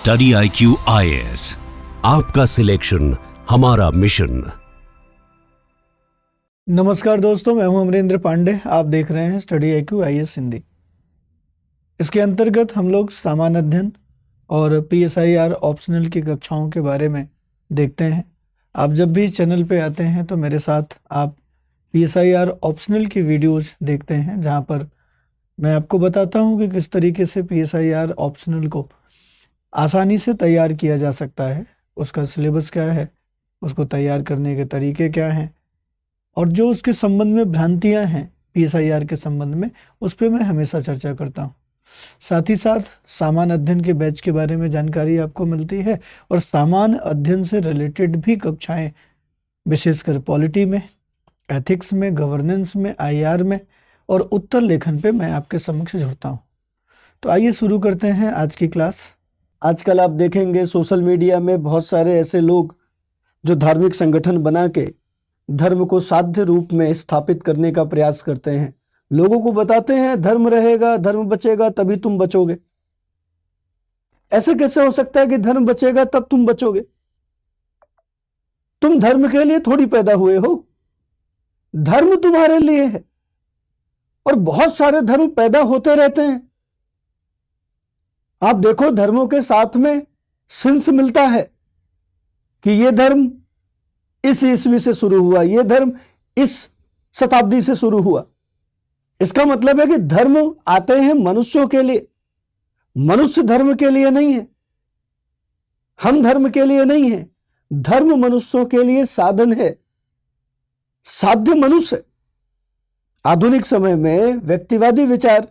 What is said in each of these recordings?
Study IQ IAS, आपका selection हमारा mission. नमस्कार दोस्तों, मैं हूं अमरेंद्र पांडे। आप देख रहे हैं स्टडी IQ IAS हिंदी। इसके अंतर्गत हम लोग सामान्य अध्ययन और PSIR ऑप्शनल की कक्षाओं के बारे में देखते हैं। आप जब भी चैनल पे आते हैं तो मेरे साथ आप PSIR ऑप्शनल की वीडियोस देखते हैं, जहां पर मैं आपको बताता हूं कि किस तरीके से PSIR ऑप्शनल को आसानी से तैयार किया जा सकता है, उसका सिलेबस क्या है, उसको तैयार करने के तरीके क्या हैं, और जो उसके संबंध में भ्रांतियां हैं PSIR के संबंध में, उस पर मैं हमेशा चर्चा करता हूं। साथ ही साथ सामान्य अध्ययन के बैच के बारे में जानकारी आपको मिलती है और सामान्य अध्ययन से रिलेटेड भी कक्षाएं, विशेषकर पॉलिटी में, एथिक्स में, गवर्नेंस में, IR में और उत्तर लेखन पे मैं आपके समक्ष जुड़ता हूं। तो आइए शुरू करते हैं आज की क्लास। आजकल आप देखेंगे सोशल मीडिया में बहुत सारे ऐसे लोग जो धार्मिक संगठन बना के धर्म को साध्य रूप में स्थापित करने का प्रयास करते हैं। लोगों को बताते हैं धर्म रहेगा, धर्म बचेगा तभी तुम बचोगे। ऐसे कैसे हो सकता है कि धर्म बचेगा तब तुम बचोगे? तुम धर्म के लिए थोड़ी पैदा हुए हो, धर्म तुम्हारे लिए है। और बहुत सारे धर्म पैदा होते रहते हैं। आप देखो, धर्मों के साथ में सेंस मिलता है कि यह धर्म इस ईस्वी से शुरू हुआ, यह धर्म इस शताब्दी से शुरू हुआ। इसका मतलब है कि धर्म आते हैं मनुष्यों के लिए, मनुष्य धर्म के लिए नहीं है, हम धर्म के लिए नहीं है। धर्म मनुष्यों के लिए साधन है, साध्य मनुष्य। आधुनिक समय में व्यक्तिवादी विचार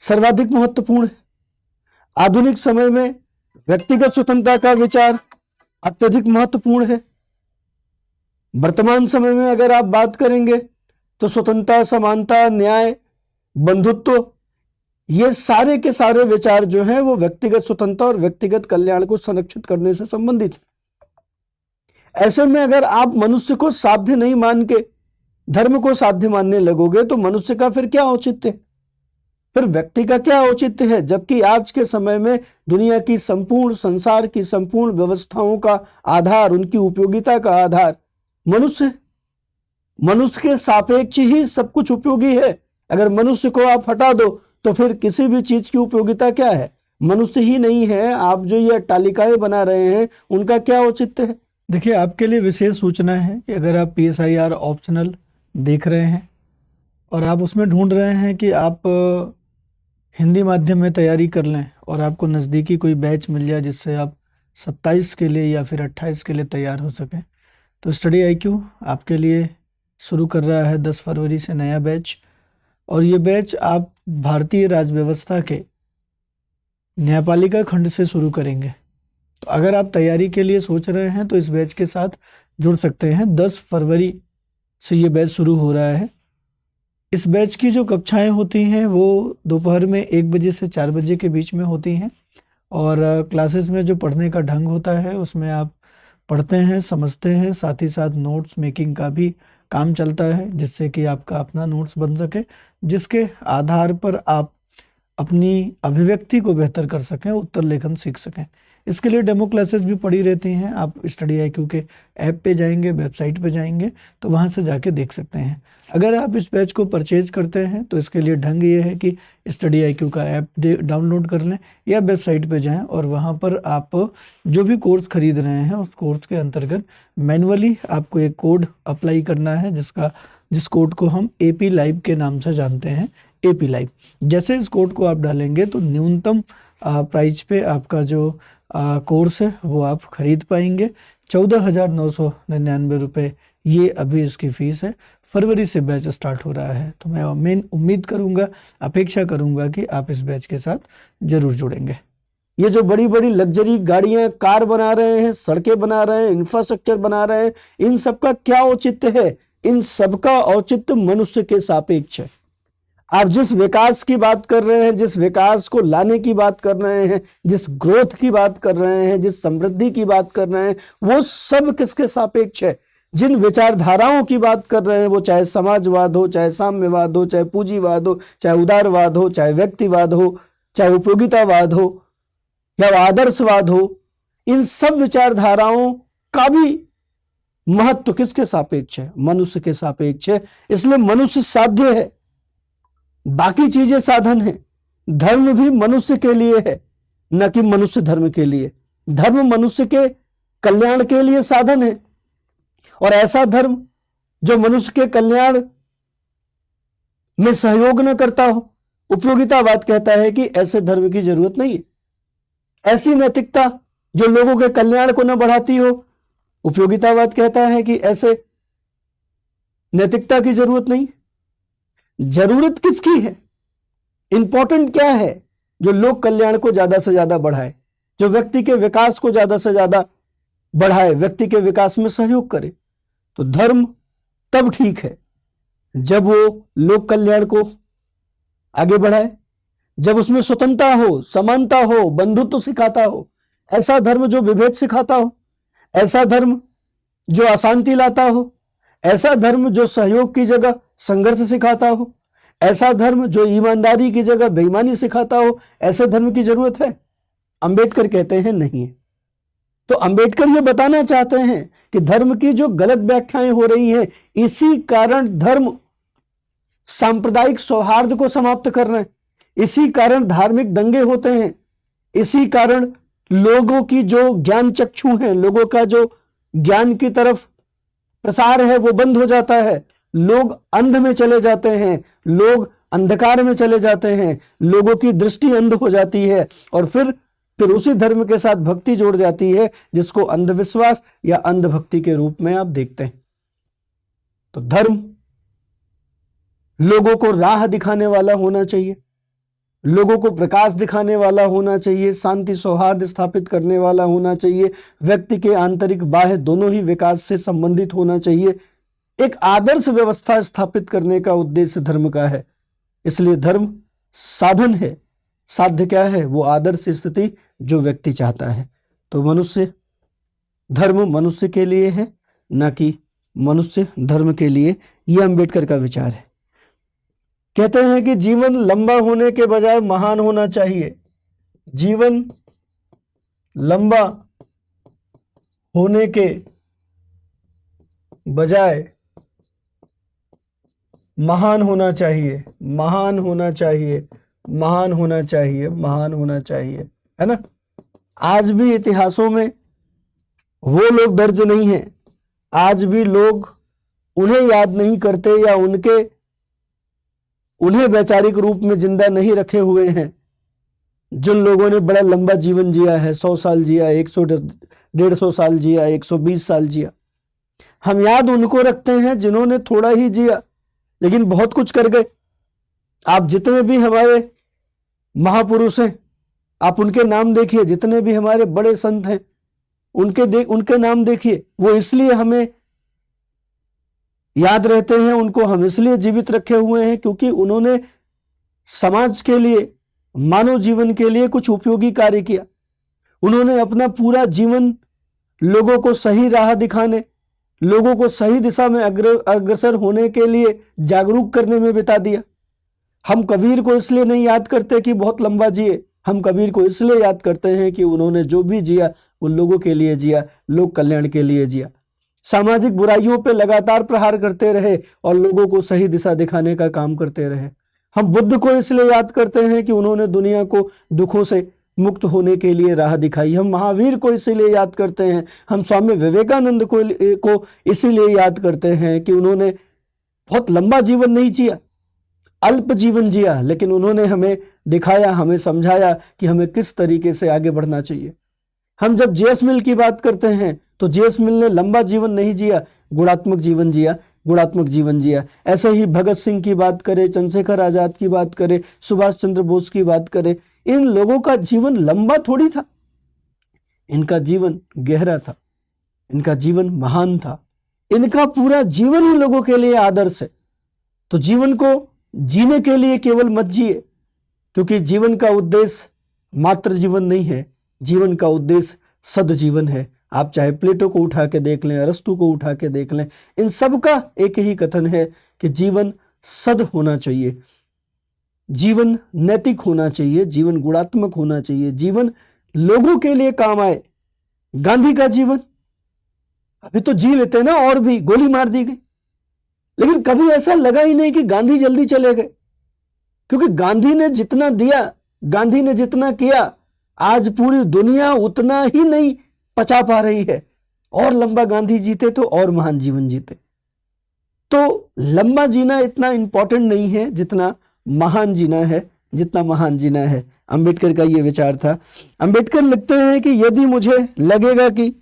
सर्वाधिक महत्वपूर्ण है। आधुनिक समय में व्यक्तिगत स्वतंत्रता का विचार अत्यधिक महत्वपूर्ण है। वर्तमान समय में अगर आप बात करेंगे तो स्वतंत्रता, समानता, न्याय, बंधुत्व, ये सारे के सारे विचार जो हैं वो व्यक्तिगत स्वतंत्रता और व्यक्तिगत कल्याण को संरक्षित करने से संबंधित है। ऐसे में अगर आप मनुष्य को साध्य नहीं मान के धर्म को साध्य मानने लगोगे तो मनुष्य का फिर क्या औचित्य है, फिर व्यक्ति का क्या औचित्य है? जबकि आज के समय में दुनिया की संपूर्ण, संसार की संपूर्ण व्यवस्थाओं का आधार, उनकी उपयोगिता का आधार मनुष्य है। मनुष्य के सापेक्ष ही सब कुछ उपयोगी है। अगर मनुष्य को आप हटा दो तो फिर किसी भी चीज की उपयोगिता क्या है? मनुष्य ही नहीं है। आप जो ये अट्टालिकाएं बना रहे हैं उनका क्या औचित्य है? देखिए, आपके लिए विशेष सूचना है कि अगर आप PSIR ऑप्शनल देख रहे हैं और आप उसमें ढूंढ रहे हैं कि आप हिंदी माध्यम में तैयारी कर लें और आपको नज़दीकी कोई बैच मिल जाए जिससे आप 27 के लिए या फिर 28 के लिए तैयार हो सकें, तो स्टडी IQ आपके लिए शुरू कर रहा है 10 फरवरी से नया बैच। और ये बैच आप भारतीय राज्य व्यवस्था के न्यायपालिका खंड से शुरू करेंगे। तो अगर आप तैयारी के लिए सोच रहे हैं तो इस बैच के साथ जुड़ सकते हैं। 10 फरवरी से ये बैच शुरू हो रहा है। इस बैच की जो कक्षाएं होती हैं वो दोपहर में 1 बजे से 4 बजे के बीच में होती हैं। और क्लासेस में जो पढ़ने का ढंग होता है उसमें आप पढ़ते हैं, समझते हैं, साथ ही साथ नोट्स मेकिंग का भी काम चलता है, जिससे कि आपका अपना नोट्स बन सके, जिसके आधार पर आप अपनी अभिव्यक्ति को बेहतर कर सकें, उत्तर लेखन सीख सकें। इसके लिए डेमो क्लासेस भी पड़ी रहती हैं। आप स्टडी IQ के ऐप पे जाएंगे, वेबसाइट पे जाएंगे तो वहाँ से जाके देख सकते हैं। अगर आप इस बैच को परचेज करते हैं तो इसके लिए ढंग ये है कि स्टडी IQ का ऐप डाउनलोड कर लें या वेबसाइट पे जाएं और वहाँ पर आप जो भी कोर्स खरीद रहे हैं उस कोर्स के अंतर्गत मैनुअली आपको एक कोड अप्लाई करना है, जिस कोड को हम AP लाइव के नाम से जानते हैं। AP लाइव, जैसे इस कोड को आप डालेंगे तो न्यूनतम प्राइस पे आपका जो कोर्स है वो आप खरीद पाएंगे। 14,999 रुपये ये अभी इसकी फीस है। फरवरी से बैच स्टार्ट हो रहा है, तो मैं उम्मीद करूंगा, अपेक्षा करूंगा कि आप इस बैच के साथ जरूर जुड़ेंगे। ये जो बड़ी बड़ी लग्जरी गाड़ियां, कार बना रहे हैं, सड़कें बना रहे हैं, इंफ्रास्ट्रक्चर बना रहे हैं, इन सबका क्या औचित्य है? इन सबका औचित्य मनुष्य के सापेक्ष है। आप जिस विकास की बात कर रहे हैं, जिस विकास को लाने की बात कर रहे हैं, जिस ग्रोथ की बात कर रहे हैं, जिस समृद्धि की बात कर रहे हैं, वो सब किसके सापेक्ष है? जिन विचारधाराओं की बात कर रहे हैं, वो चाहे समाजवाद हो, चाहे साम्यवाद हो, चाहे पूंजीवाद हो, चाहे उदारवाद हो, चाहे व्यक्तिवाद हो, चाहे उपयोगितावाद हो, या आदर्शवाद हो, इन सब विचारधाराओं का भी महत्व किसके सापेक्ष है? मनुष्य के सापेक्ष है। इसलिए मनुष्य साध्य है, बाकी चीजें साधन है। धर्म भी मनुष्य के लिए है, न कि मनुष्य धर्म के लिए। धर्म मनुष्य के कल्याण के लिए साधन है, और ऐसा धर्म जो मनुष्य के कल्याण में सहयोग न करता हो, उपयोगितावाद कहता है कि ऐसे धर्म की जरूरत नहीं है। ऐसी नैतिकता जो लोगों के कल्याण को न बढ़ाती हो, उपयोगितावाद कहता है कि ऐसे नैतिकता की जरूरत नहीं। जरूरत किसकी है? इंपॉर्टेंट क्या है? जो लोक कल्याण को ज्यादा से ज्यादा बढ़ाए, जो व्यक्ति के विकास को ज्यादा से ज्यादा बढ़ाए, व्यक्ति के विकास में सहयोग करे। तो धर्म तब ठीक है जब वो लोक कल्याण को आगे बढ़ाए, जब उसमें स्वतंत्रता हो, समानता हो, बंधुत्व सिखाता हो। ऐसा धर्म जो विभेद सिखाता हो, ऐसा धर्म जो अशांति लाता हो, ऐसा धर्म जो सहयोग की जगह संघर्ष सिखाता हो, ऐसा धर्म जो ईमानदारी की जगह बेईमानी सिखाता हो, ऐसे धर्म की जरूरत है? अंबेडकर कहते हैं नहीं है। तो अंबेडकर ये बताना चाहते हैं कि धर्म की जो गलत व्याख्याएं हो रही हैं, इसी कारण धर्म सांप्रदायिक सौहार्द को समाप्त कर रहे हैं, इसी कारण धार्मिक दंगे होते हैं, इसी कारण लोगों की जो ज्ञान चक्षु है, लोगों का जो ज्ञान की तरफ प्रसार है वो बंद हो जाता है। लोग अंध में चले जाते हैं, लोग अंधकार में चले जाते हैं, लोगों की दृष्टि अंध हो जाती है, और फिर उसी धर्म के साथ भक्ति जोड़ जाती है, जिसको अंधविश्वास या अंधभक्ति के रूप में आप देखते हैं। तो धर्म लोगों को राह दिखाने वाला होना चाहिए, लोगों को प्रकाश दिखाने वाला होना चाहिए, शांति सौहार्द स्थापित करने वाला होना चाहिए, व्यक्ति के आंतरिक बाह्य दोनों ही विकास से संबंधित होना चाहिए। एक आदर्श व्यवस्था स्थापित करने का उद्देश्य धर्म का है। इसलिए धर्म साधन है, साध्य क्या है? वो आदर्श स्थिति जो व्यक्ति चाहता है। तो धर्म मनुष्य के लिए है, न कि मनुष्य धर्म के लिए। यह अंबेडकर का विचार है। कहते हैं कि जीवन लंबा होने के बजाय महान होना चाहिए। जीवन लंबा होने के बजाय महान होना चाहिए, महान होना चाहिए, महान होना चाहिए, महान होना चाहिए, है ना। आज भी इतिहासों में वो लोग दर्ज नहीं हैं, आज भी लोग उन्हें याद नहीं करते या उन्हें वैचारिक रूप में जिंदा नहीं रखे हुए हैं, जिन लोगों ने बड़ा लंबा जीवन जिया है, 100 साल जिया, 150 साल जिया, 120 साल जिया। हम याद उनको रखते हैं जिन्होंने थोड़ा ही जिया लेकिन बहुत कुछ कर गए। आप जितने भी हमारे महापुरुष हैं, आप उनके नाम देखिए, जितने भी हमारे बड़े संत हैं उनके नाम देखिए। वो इसलिए हमें याद रहते हैं, उनको हम इसलिए जीवित रखे हुए हैं क्योंकि उन्होंने समाज के लिए, मानव जीवन के लिए कुछ उपयोगी कार्य किया। उन्होंने अपना पूरा जीवन लोगों को सही राह दिखाने, लोगों को सही दिशा में अग्रसर होने के लिए जागरूक करने में बिता दिया। हम कबीर को इसलिए नहीं याद करते कि बहुत लंबा जिए, हम कबीर को इसलिए याद करते हैं कि उन्होंने जो भी जिया वो लोगों के लिए जिया, लोक कल्याण के लिए जिया। सामाजिक बुराइयों पे लगातार प्रहार करते रहे और लोगों को सही दिशा दिखाने का काम करते रहे। हम बुद्ध को इसलिए याद करते हैं कि उन्होंने दुनिया को दुखों से मुक्त होने के लिए राह दिखाई। हम महावीर को इसीलिए याद करते हैं, हम स्वामी विवेकानंद को इसीलिए याद करते हैं कि उन्होंने बहुत लंबा जीवन नहीं जिया, अल्प जीवन जिया, लेकिन उन्होंने हमें दिखाया, हमें समझाया कि हमें किस तरीके से आगे बढ़ना चाहिए। हम जब जेएस मिल की बात करते हैं तो जेएस मिल ने लंबा जीवन नहीं जिया, गुणात्मक जीवन जिया, गुणात्मक जीवन जिया। ऐसे ही भगत सिंह की बात करें, चंद्रशेखर आजाद की बात करें, सुभाष चंद्र बोस की बात करें, इन लोगों का जीवन लंबा थोड़ी था, इनका जीवन गहरा था, इनका जीवन महान था, इनका पूरा जीवन ही लोगों के लिए आदर्श है। तो जीवन को जीने के लिए केवल मत जिए, क्योंकि जीवन का उद्देश्य मात्र जीवन नहीं है, जीवन का उद्देश्य सद जीवन है। आप चाहे प्लेटो को उठा के देख लें, अरस्तु को उठा के देख लें, इन सब का एक ही कथन है कि जीवन सद होना चाहिए, जीवन नैतिक होना चाहिए, जीवन गुणात्मक होना चाहिए, जीवन लोगों के लिए काम आए। गांधी का जीवन अभी तो जी लेते ना, और भी गोली मार दी गई, लेकिन कभी ऐसा लगा ही नहीं कि गांधी जल्दी चले गए, क्योंकि गांधी ने जितना दिया, गांधी ने जितना किया, आज पूरी दुनिया उतना ही नहीं पचा पा रही है। और लंबा गांधी जीते तो और महान जीवन जीते। तो लंबा जीना इतना इंपॉर्टेंट नहीं है जितना महान जीना है, जितना महान जीना है। अंबेडकर का यह विचार था। अंबेडकर लिखते हैं कि यदि मुझे लगेगा कि,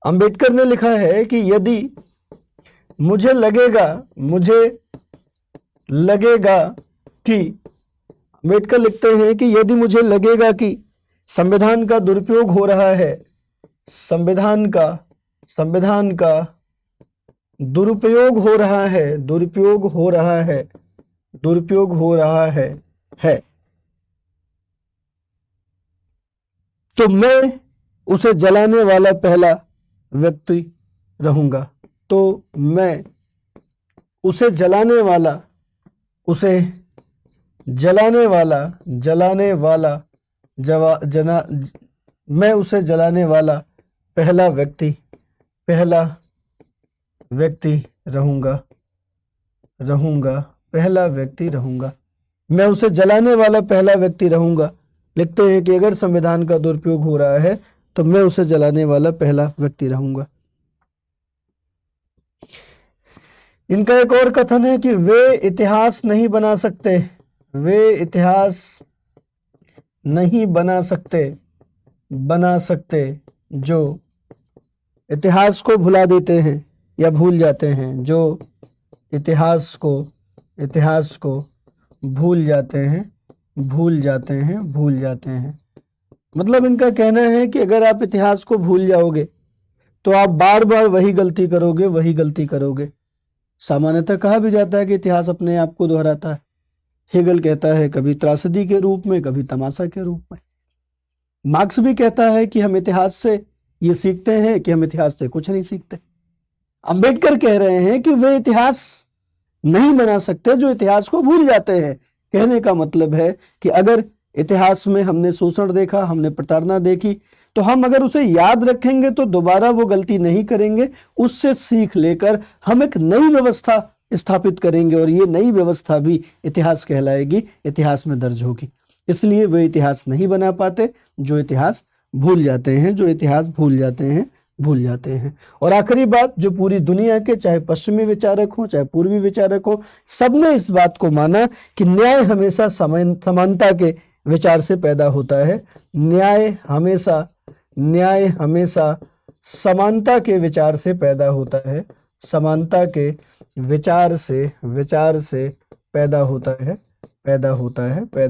अंबेडकर ने लिखा है कि यदि मुझे लगेगा कि, अंबेडकर लिखते हैं कि यदि मुझे लगेगा कि संविधान का दुरुपयोग हो रहा है, संविधान का दुरुपयोग हो रहा है, तो मैं उसे जलाने वाला पहला व्यक्ति रहूंगा। तो मैं उसे जलाने वाला मैं उसे जलाने वाला पहला व्यक्ति रहूंगा। मैं उसे जलाने वाला पहला व्यक्ति रहूंगा। लिखते हैं कि अगर संविधान का दुरुपयोग हो रहा है तो मैं उसे जलाने वाला पहला व्यक्ति रहूंगा। इनका एक और कथन है कि वे इतिहास नहीं बना सकते जो इतिहास को भुला देते हैं या भूल जाते हैं, जो इतिहास को भूल जाते हैं। मतलब इनका कहना है कि अगर आप इतिहास को भूल जाओगे तो आप बार बार वही गलती करोगे। सामान्यतः कहा भी जाता है कि इतिहास अपने आप को दोहराता है। हेगल कहता है कभी त्रासदी के रूप में, कभी तमाशा के रूप में। मार्क्स भी कहता है कि हम इतिहास से ये सीखते हैं कि हम इतिहास से कुछ नहीं सीखते। अंबेडकर कह रहे हैं कि वे इतिहास नहीं बना सकते जो इतिहास को भूल जाते हैं। कहने का मतलब है कि अगर इतिहास में हमने शोषण देखा, हमने प्रताड़ना देखी, तो हम अगर उसे याद रखेंगे तो दोबारा वो गलती नहीं करेंगे। उससे सीख लेकर हम एक नई व्यवस्था स्थापित करेंगे और ये नई व्यवस्था भी इतिहास कहलाएगी, इतिहास में दर्ज होगी। इसलिए वे इतिहास नहीं बना पाते जो इतिहास भूल जाते हैं। और आखिरी बात, जो पूरी दुनिया के चाहे पश्चिमी विचारक हो चाहे पूर्वी विचारक हो, सबने इस बात को माना कि न्याय हमेशा समानता के विचार से पैदा होता है। न्याय हमेशा समानता के विचार से पैदा होता है। समानता के विचार से पैदा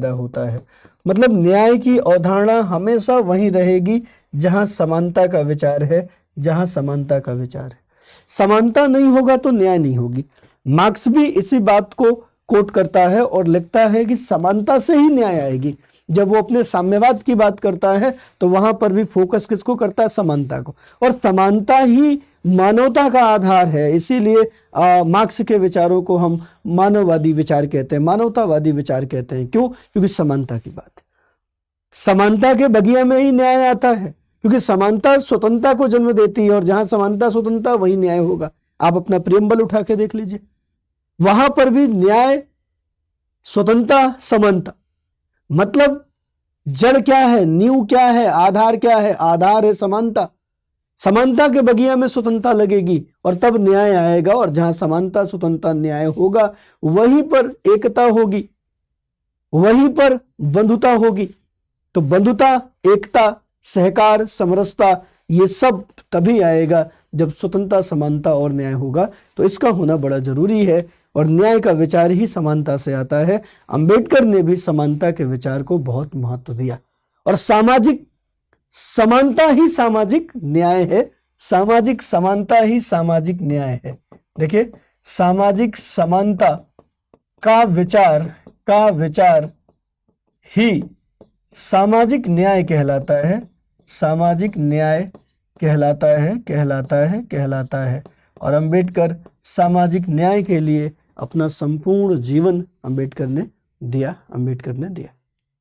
होता है। मतलब न्याय की अवधारणा हमेशा वहीं रहेगी जहां समानता का विचार है। समानता नहीं होगा तो न्याय नहीं होगी। मार्क्स भी इसी बात को कोट करता है और लिखता है कि समानता से ही न्याय आएगी। जब वो अपने साम्यवाद की बात करता है तो वहां पर भी फोकस किसको करता है? समानता को। और समानता ही मानवता का आधार है। इसीलिए मार्क्स के विचारों को हम मानववादी विचार कहते हैं, मानवतावादी विचार कहते हैं। क्यों? क्योंकि समानता की बात है। समानता के बगिया में ही न्याय आता है, क्योंकि समानता स्वतंत्रता को जन्म देती है और जहां समानता स्वतंत्रता वही न्याय होगा। आप अपना प्रियम्बल उठा के देख लीजिए, वहां पर भी न्याय, स्वतंत्रता, समानता। मतलब जड़ क्या है, नींव क्या है, आधार क्या है? आधार है समानता। समानता के बगिया में स्वतंत्रता लगेगी और तब न्याय आएगा। और जहां समानता, स्वतंत्रता, न्याय होगा वहीं पर एकता होगी, वहीं पर बंधुता होगी। तो बंधुता, एकता, सहकार, समरसता, ये सब तभी आएगा जब स्वतंत्रता, समानता और न्याय होगा। तो इसका होना बड़ा जरूरी है और न्याय का विचार ही समानता से आता है। अंबेडकर ने भी समानता के विचार को बहुत महत्व दिया। और सामाजिक समानता ही सामाजिक न्याय है, सामाजिक समानता ही सामाजिक न्याय है। देखिए, सामाजिक समानता का विचार ही सामाजिक न्याय कहलाता है, सामाजिक न्याय कहलाता है। और अंबेडकर सामाजिक न्याय के लिए अपना संपूर्ण जीवन अंबेडकर ने दिया।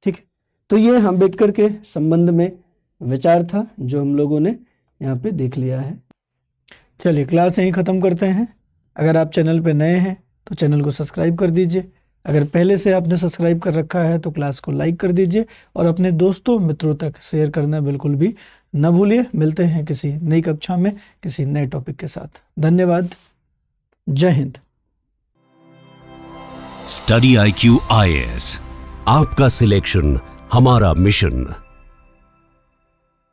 ठीक है, तो ये अम्बेडकर के संबंध में विचार था जो हम लोगों ने यहाँ पे देख लिया है। चलिए क्लास यहीं ख़त्म करते हैं। अगर आप चैनल पे नए हैं तो चैनल को सब्सक्राइब कर दीजिए। अगर पहले से आपने सब्सक्राइब कर रखा है तो क्लास को लाइक कर दीजिए और अपने दोस्तों मित्रों तक शेयर करना बिल्कुल भी न भूलिए। मिलते हैं किसी नई कक्षा में किसी नए टॉपिक के साथ। धन्यवाद। जय हिंद। स्टडी IQ IAS, आपका सिलेक्शन हमारा मिशन।